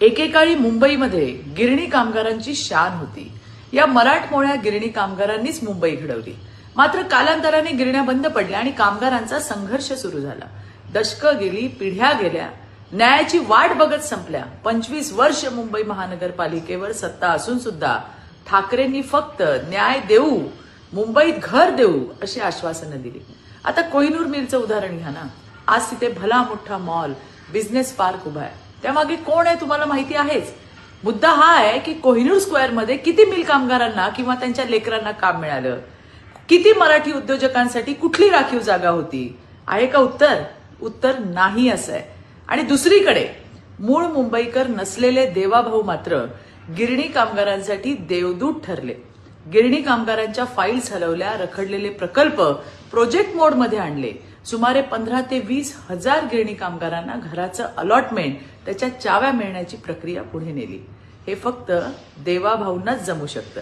एकेकाळी मुंबईमध्ये गिरणी कामगारांची शान होती. या मराठमोळ्या गिरणी कामगारांनीच मुंबई घडवली. मात्र कालांतराने गिरण्या बंद पडल्या आणि कामगारांचा संघर्ष सुरू झाला. दशकं गेली, पिढ्या गेल्या, न्यायाची वाट बघत संपल्या. 25 वर्ष मुंबई महानगरपालिकेवर सत्ता असून सुद्धा ठाकरेंनी फक्त न्याय देऊ, मुंबईत घर देऊ अशी आश्वासनं दिली. आता कोहिनूर मिलचं उदाहरण घ्या ना. आज तिथे भला मोठा मॉल, बिझनेस पार्क उभा आहे. त्यामागे कोण आहे तुम्हाला माहिती आहेच. मुद्दा हा आहे की कोहिनूर स्क्वेअरमध्ये किती मिल कामगारांना किंवा त्यांच्या लेकरांना काम मिळालं, किती मराठी उद्योजकांसाठी कुठली राखीव जागा होती. आहे का उत्तर? उत्तर नाही असं आहे. आणि दुसरीकडे मूळ मुंबईकर नसलेले देवाभाऊ मात्र गिरणी कामगारांसाठी देवदूत ठरले. गिरणी कामगारांच्या फाईल्स हलवल्या, रखडलेले प्रकल्प प्रोजेक्ट मोडमध्ये आणले. सुमारे 15 ते 20 हजार गिरणी कामगारांना घराचं अलॉटमेंट, त्याच्या चाव्या मिळण्याची प्रक्रिया पुढे नेली. हे फक्त देवाभाऊंनाच जमू शकतं.